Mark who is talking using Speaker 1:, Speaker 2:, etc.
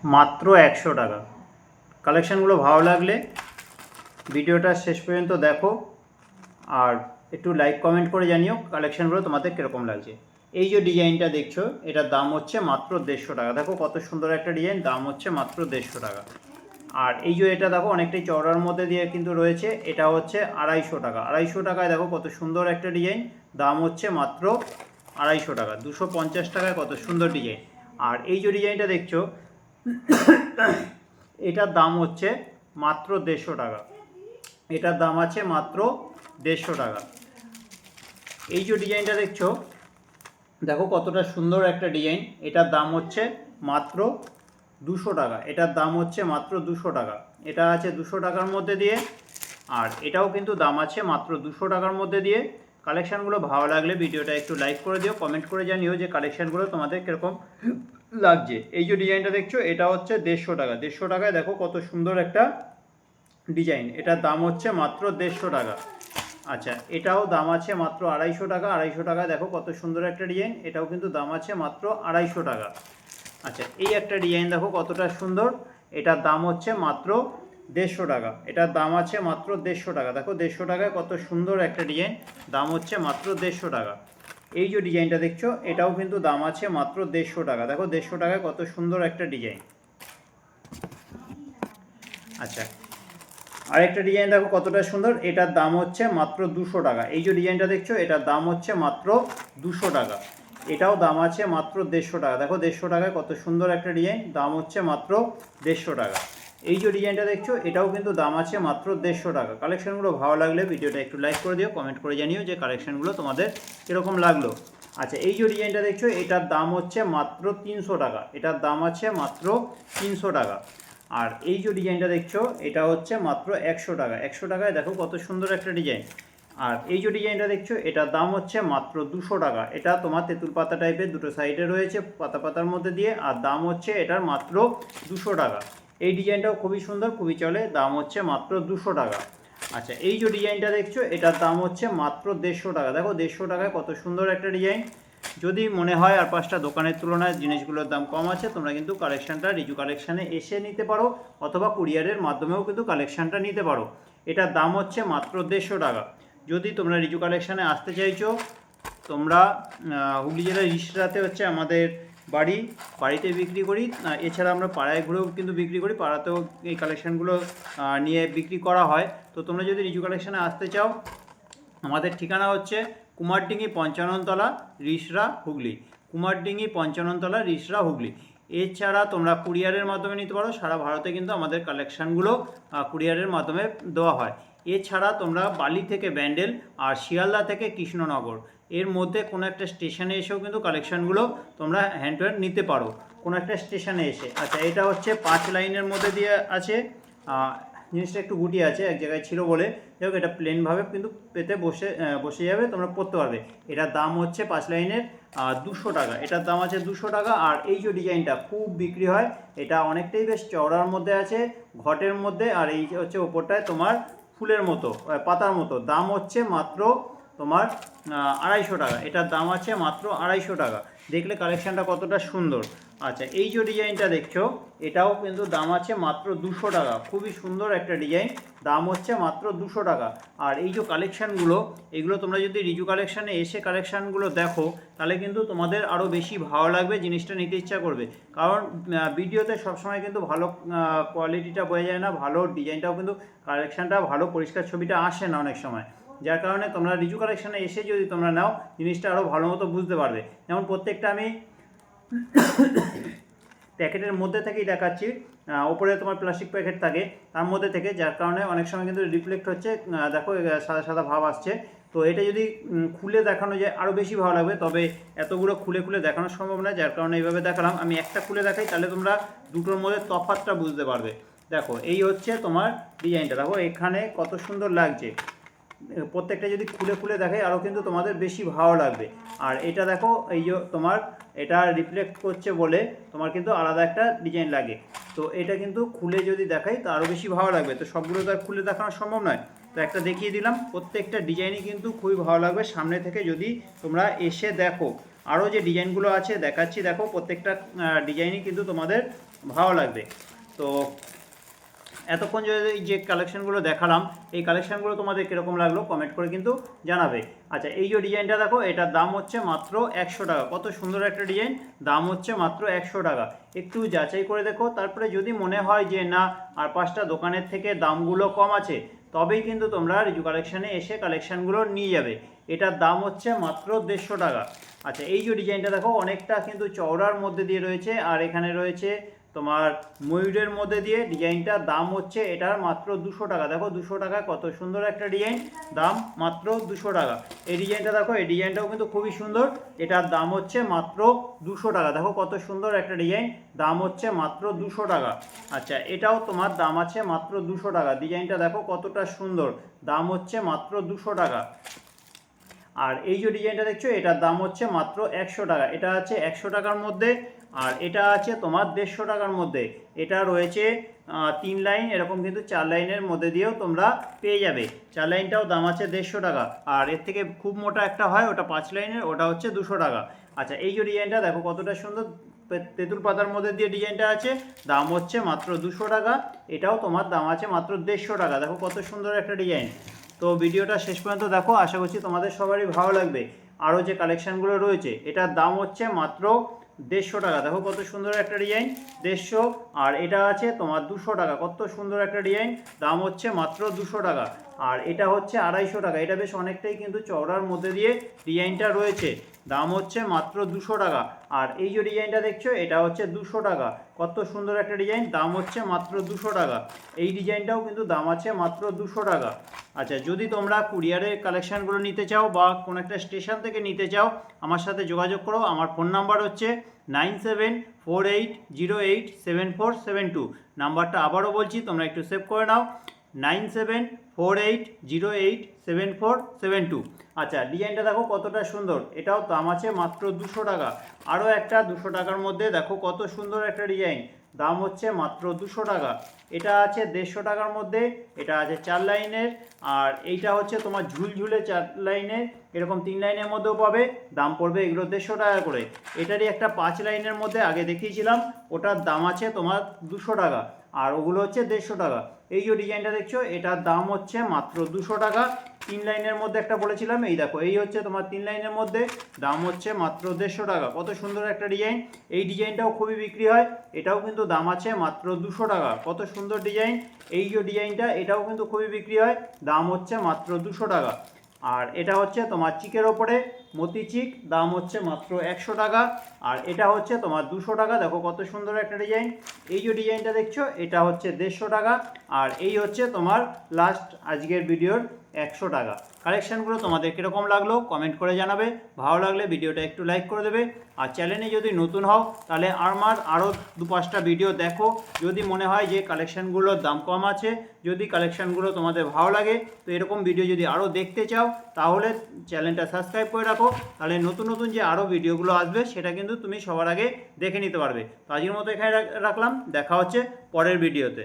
Speaker 1: মাত্র 100 টাকা। কালেকশানগুলো ভালো লাগলে ভিডিওটা শেষ পর্যন্ত দেখো আর একটু লাইক কমেন্ট করে জানিও কালেকশানগুলো তোমাদের কীরকম লাগছে। এই যে ডিজাইনটা দেখছো এটার দাম হচ্ছে মাত্র 150 টাকা। দেখো কত সুন্দর একটা ডিজাইন, দাম হচ্ছে মাত্র 150 টাকা। আর এই যে এটা দেখো অনেকটাই চওড়ার মধ্যে দিয়ে কিন্তু রয়েছে, এটা হচ্ছে 250 টাকা। 250 টাকায় দেখো কত সুন্দর একটা ডিজাইন, দাম হচ্ছে মাত্র 250 টাকা। 250 টাকায় কত সুন্দর ডিজাইন। আর এই যে ডিজাইনটা দেখছো এটার দাম হচ্ছে মাত্র 150 টাকা। এটার দাম আছে মাত্র 150 টাকা। এই যে ডিজাইনটা দেখছো দেখো কতটা সুন্দর একটা ডিজাইন, এটার দাম হচ্ছে মাত্র 200 টাকা। এটার দাম হচ্ছে মাত্র 200 টাকা। এটা আছে 200 টাকার মধ্যে দিয়ে, আর এটাও কিন্তু দাম আছে মাত্র 200 টাকার মধ্যে দিয়ে। কালেকশানগুলো ভালো লাগলে ভিডিওটা একটু লাইক করে দিও, কমেন্ট করে জানিও যে কালেকশানগুলো তোমাদের কীরকম লাগছে। এই যে ডিজাইনটা দেখছো এটা হচ্ছে 150 টাকা। 150 টাকায় দেখো কত সুন্দর একটা ডিজাইন, এটার দাম হচ্ছে মাত্র 150 টাকা। আচ্ছা, এটাও দাম আছে মাত্র 250 টাকা। 250 টাকায় দেখো কত সুন্দর একটা ডিজাইন, এটাও কিন্তু দাম আছে মাত্র 250 টাকা। আচ্ছা, এই একটা ডিজাইন দেখো কতটা সুন্দর, এটার দাম হচ্ছে মাত্র 150 টাকা। এটার দাম আছে মাত্র 150 টাকা। দেখো 150 টাকায় কত সুন্দর একটা ডিজাইন, দাম হচ্ছে মাত্র 150 টাকা। এই যে ডিজাইনটা দেখছো এটাও কিন্তু দাম আছে মাত্র 150 টাকা। দেখো 150 টাকায় কত সুন্দর একটা ডিজাইন। আচ্ছা, আরেকটা ডিজাইন দেখো কতটা সুন্দর, এটার দাম হচ্ছে মাত্র 200 টাকা। এই যে ডিজাইনটা দেখছো এটার দাম হচ্ছে মাত্র 200 টাকা। এটাও দাম আছে মাত্র 150 টাকা। দেখো 150 টাকায় কত সুন্দর একটা ডিজাইন, দাম হচ্ছে মাত্র 150 টাকা। এই যে ডিজাইনটা দেখছো এটাও কিন্তু দাম আছে মাত্র 150 টাকা। কালেকশানগুলো ভালো লাগলে ভিডিওটা একটু লাইক করে দিও, কমেন্ট করে জানিও যে কালেকশানগুলো তোমাদের কীরকম লাগলো। আচ্ছা, এই যে ডিজাইনটা দেখছো এটার দাম হচ্ছে মাত্র 300 টাকা। এটার দাম আছে মাত্র 300 টাকা। আর এই যে ডিজাইনটা দেখছো এটা হচ্ছে মাত্র 100 টাকা। 100 টাকায় দেখো কত সুন্দর একটা ডিজাইন। আর এই যে ডিজাইনটা দেখছো এটার দাম হচ্ছে মাত্র 200 টাকা। এটা তোমার তেঁতুল পাতা টাইপের দুটো সাইডে রয়েছে পাতা পাতার মধ্যে দিয়ে, আর দাম হচ্ছে এটার মাত্র 200 টাকা। এই ডিজাইনটাও খুবই সুন্দর, খুবই চলে, দাম হচ্ছে মাত্র 200 টাকা। আচ্ছা, এই যে ডিজাইনটা দেখছো এটার দাম হচ্ছে মাত্র 150 টাকা। দেখো 150 টাকায় কত সুন্দর একটা ডিজাইন। যদি মনে হয় আর 5টা দোকানের তুলনায় জিনিসগুলোর দাম কম আছে, তোমরা কিন্তু কালেকশানটা রিজু কালেকশানে এসে নিতে পারো, অথবা কুরিয়ারের মাধ্যমেও কিন্তু কালেকশানটা নিতে পারো। এটার দাম হচ্ছে মাত্র 150 টাকা। যদি তোমরা রিজু কালেকশানে আসতে চাইছো, তোমরা হুগলি জেলার রিষড়াতে হচ্ছে আমাদের বাড়িতে বিক্রি করি। এছাড়া আমরা পাড়ায় ঘুরেও কিন্তু বিক্রি করি, পাড়াতেও এই কালেকশানগুলো নিয়ে বিক্রি করা হয়। তো তোমরা যদি রিজু কালেকশানে আসতে চাও, আমাদের ঠিকানা হচ্ছে কুমারডিঙ্গি 55 তলা, রিষড়া, হুগলি। কুমারডিঙ্গি 55 তলা, রিষড়া, হুগলি। এছাড়া তোমরা কুরিয়ারের মাধ্যমে নিতে পারো। সারা ভারতে কিন্তু আমাদের কালেকশানগুলো কুরিয়ারের মাধ্যমে দেওয়া হয়। এছাড়া তোমরা বালি থেকে ব্যান্ডেল আর শিয়ালদা থেকে কৃষ্ণনগর এর মধ্যে কোনো একটা স্টেশনে এসেও কিন্তু কালেকশানগুলো তোমরা হ্যান্ড টু হ্যান্ড নিতে পারো, কোনো একটা স্টেশনে এসে। আচ্ছা, এটা হচ্ছে 5 লাইনের মধ্যে দিয়ে আছে। জিনিসটা একটু গুটিয়ে আছে, এক জায়গায় ছিল বলে। যাই হোক, এটা প্লেনভাবে কিন্তু পেতে বসে যাবে, তোমরা পরতে পারবে। এটার দাম হচ্ছে 5 লাইনের 200 টাকা। এটার দাম আছে 200 টাকা। আর এই যে ডিজাইনটা খুব বিক্রি হয়, এটা অনেকটাই বেশ চওড়ার মধ্যে আছে, ঘটের মধ্যে। আর এই হচ্ছে ওপরটায় তোমার ফুলের মতো, পাতার মতো, দাম হচ্ছে মাত্র তোমার 250 টাকা। এটার দাম আছে মাত্র 250 টাকা। দেখলে কালেকশানটা কতটা সুন্দর। আচ্ছা, এই যে ডিজাইনটা দেখছো এটাও কিন্তু দাম আছে মাত্র 200 টাকা। খুবই সুন্দর একটা ডিজাইন, দাম হচ্ছে মাত্র 200 টাকা। আর এই যে কালেকশানগুলো, এগুলো তোমরা যদি রিজু কালেকশানে এসে কালেকশানগুলো দেখো, তাহলে কিন্তু তোমাদের আরও বেশি ভালো লাগবে, জিনিসটা নিতে ইচ্ছা করবে। কারণ ভিডিওতে সবসময় কিন্তু ভালো কোয়ালিটিটা বোঝা যায় না, ভালো ডিজাইনটাও কিন্তু কালেকশানটা ভালো পরিষ্কার ছবিটা আসে না অনেক সময়। যার কারণে তোমরা রিজু কালেকশানে এসে যদি তোমরা নাও, জিনিসটা আরও ভালো মতো বুঝতে পারবে। যেমন প্রত্যেকটা আমি প্যাকেটের মধ্যে থেকেই দেখাচ্ছি, ওপরে তোমার প্লাস্টিক প্যাকেট থাকে তার মধ্যে থেকে, যার কারণে অনেক সময় কিন্তু রিফ্লেক্ট হচ্ছে, দেখো সাদা সাদা ভাব আসছে। তো এটা যদি খুলে দেখানো যায় আরও বেশি ভালো লাগবে, তবে এতগুলো খুলে খুলে দেখানো সম্ভব না, যার কারণে এইভাবে দেখালাম। আমি একটা খুলে দেখাই, তাহলে তোমরা দুটোর মধ্যে তফাৎটা বুঝতে পারবে। দেখো এই হচ্ছে তোমার ডিজাইনটা, দেখো এখানে কত সুন্দর লাগছে। প্রত্যেকটা যদি খুলে খুলে দেখাই আরও কিন্তু তোমাদের বেশি ভালো লাগবে। আর এটা দেখো এই যে তোমার এটা রিফ্লেক্ট করছে বলে তোমার কিন্তু আলাদা একটা ডিজাইন লাগে। তো এটা কিন্তু খুলে যদি দেখাই তো আরও বেশি ভালো লাগবে। তো সবগুলো তো আর খুলে দেখানো সম্ভব নয়, তো একটা দেখিয়ে দিলাম। প্রত্যেকটা ডিজাইনই কিন্তু খুবই ভালো লাগবে সামনে থেকে যদি তোমরা এসে দেখো। আরও যে ডিজাইনগুলো আছে দেখাচ্ছি, দেখো প্রত্যেকটা ডিজাইনই কিন্তু তোমাদের ভালো লাগবে। তো এতক্ষণ যে কালেকশানগুলো দেখালাম, এই কালেকশানগুলো তোমাদের কীরকম লাগলো কমেন্ট করে কিন্তু জানাবে। আচ্ছা, এই যে ডিজাইনটা দেখো, এটার দাম হচ্ছে মাত্র 100 টাকা। কত সুন্দর একটা ডিজাইন, দাম হচ্ছে মাত্র 100 টাকা। একটু যাচাই করে দেখো, তারপরে যদি মনে হয় যে না আর 5টা দোকানের থেকে দামগুলো কম আছে, তবেই কিন্তু তোমরা রিজু কালেকশানে এসে কালেকশানগুলো নিয়ে যাবে। এটার দাম হচ্ছে মাত্র 150 টাকা। আচ্ছা, এই যে ডিজাইনটা দেখো, অনেকটা কিন্তু চওড়ার মধ্যে দিয়ে রয়েছে, আর এখানে রয়েছে তোমার ময়ূরের মধ্যে দিয়ে। ডিজাইনটার দাম হচ্ছে এটার মাত্র 200 টাকা। দেখো 200 টাকা, কত সুন্দর একটা ডিজাইন, দাম মাত্র 200 টাকা। এই ডিজাইনটা দেখো, এই ডিজাইনটাও কিন্তু খুবই সুন্দর, এটার দাম হচ্ছে মাত্র 200 টাকা। দেখো কত সুন্দর একটা ডিজাইন, দাম হচ্ছে মাত্র 200 টাকা। আচ্ছা, এটাও তোমার দাম আছে মাত্র 200 টাকা। ডিজাইনটা দেখো কতটা সুন্দর, দাম হচ্ছে মাত্র 200 টাকা। আর এই যে ডিজাইনটা দেখছো, এটার দাম হচ্ছে মাত্র 100 টাকা। এটা আছে 100 টাকার মধ্যে, আর এটা আছে তোমার 150 টাকার মধ্যে। এটা রয়েছে 3 লাইন, এরকম কিন্তু 4 লাইনের মধ্যে দিয়েও তোমরা পেয়ে যাবে। 4 লাইনটাও দাম আছে 150 টাকা, আর এর থেকে খুব মোটা একটা হয় ওটা 5 লাইনের, ওটা হচ্ছে 200 টাকা। আচ্ছা, এই যে ডিজাইনটা দেখো কতটা সুন্দর, তেঁতুল পাতার মধ্যে দিয়ে ডিজাইনটা আছে, দাম হচ্ছে মাত্র 200 টাকা। এটাও তোমার দাম আছে মাত্র 150 টাকা। দেখো কত সুন্দর একটা ডিজাইন। তো ভিডিওটা শেষ পর্যন্ত দেখো, আশা করছি তোমাদের সবারই ভালো লাগবে। আরও যে কালেকশানগুলো রয়েছে, এটার দাম হচ্ছে মাত্র 150 টাকা। দেখো কত সুন্দর একটা ডিজাইন, 150। আর এটা আছে তোমার 200 টাকা। কত সুন্দর একটা ডিজাইন, দাম হচ্ছে মাত্র 200 টাকা। আর এটা হচ্ছে 250 টাকা। এটা বেশ অনেকটাই কিন্তু চওড়ার মধ্যে দিয়ে ডিজাইনটা রয়েছে, দাম হচ্ছে মাত্র 200 টাকা। আর এই যে ডিজাইনটা দেখছো, এটা হচ্ছে 200 টাকা। কত সুন্দর একটা ডিজাইন, দাম হচ্ছে মাত্র 200 টাকা। এই ডিজাইনটাও কিন্তু দাম আছে মাত্র 200 টাকা। আচ্ছা, যদি তোমরা কুরিয়ারের কালেকশানগুলো নিতে চাও বা কোনো একটা স্টেশন থেকে নিতে চাও, আমার সাথে যোগাযোগ করো। আমার ফোন নাম্বার হচ্ছে 9748087472। নাম্বারটা আবারও বলছি, তোমরা একটু সেভ করে নাও, 9748087472। আচ্ছা, ডিজাইনটা দেখো কতটা সুন্দর, এটাও দাম আছে মাত্র 200 টাকা। আরও একটা 200 টাকার মধ্যে দেখো কত সুন্দর একটা ডিজাইন, দাম হচ্ছে মাত্র 200 টাকা। এটা আছে 150 টাকার মধ্যে, এটা আছে 4 লাইনের, আর এইটা হচ্ছে তোমার ঝুলঝুলে 4 লাইনের, এরকম 3 লাইনের মধ্যেও পাবে, দাম পড়বে এগুলো 150 টাকা করে। এটারই একটা 5 লাইনের মধ্যে আগে দেখিয়েছিলাম, ওটার দাম আছে তোমার 200 টাকা, আর ওগুলো হচ্ছে 150 টাকা। এই যে ডিজাইনটা দেখছো, এটার দাম হচ্ছে মাত্র 200 টাকা। 3 লাইনের মধ্যে একটা বলেছিলাম, এই দেখো এই হচ্ছে তোমার 3 লাইনের মধ্যে, দাম হচ্ছে মাত্র 150 টাকা। কত সুন্দর একটা ডিজাইন, এই ডিজাইনটাও খুবই বিক্রি হয়, এটাও কিন্তু দাম আছে মাত্র 200 টাকা। কত সুন্দর ডিজাইন, এই যে ডিজাইনটা, এটাও কিন্তু খুবই বিক্রি হয়, দাম হচ্ছে মাত্র 200 টাকা। আর এটা হচ্ছে তোমার চিকের ওপরে মতি চিক, দাম হচ্ছে মাত্র 100 টাকা। আর এটা হচ্ছে তোমার 200 টাকা। দেখো কত সুন্দর একটা ডিজাইন, এই যে ডিজাইনটা দেখছো, এটা হচ্ছে 150 টাকা। আর এই হচ্ছে তোমার লাস্ট আজকের ভিডিওর 100 টাকা। কালেকশানগুলো তোমাদের কীরকম লাগলো কমেন্ট করে জানাবে। ভালো লাগলে ভিডিওটা একটু লাইক করে দেবে। আর চ্যানেলে যদি নতুন হও, তাহলে আমার আরও 2-5টা ভিডিও দেখো। যদি মনে হয় যে কালেকশানগুলোর দাম কম আছে, যদি কালেকশানগুলো তোমাদের ভালো লাগে, তো এরকম ভিডিও যদি আরও দেখতে চাও, তাহলে চ্যানেলটা সাবস্ক্রাইব করে রাখো। তাহলে নতুন নতুন যে আরও ভিডিওগুলো আসবে, সেটা কিন্তু তুমি সবার আগে দেখে নিতে পারবে। তো আজকের মতো এখানে রাখলাম, দেখা হচ্ছে পরের ভিডিওতে।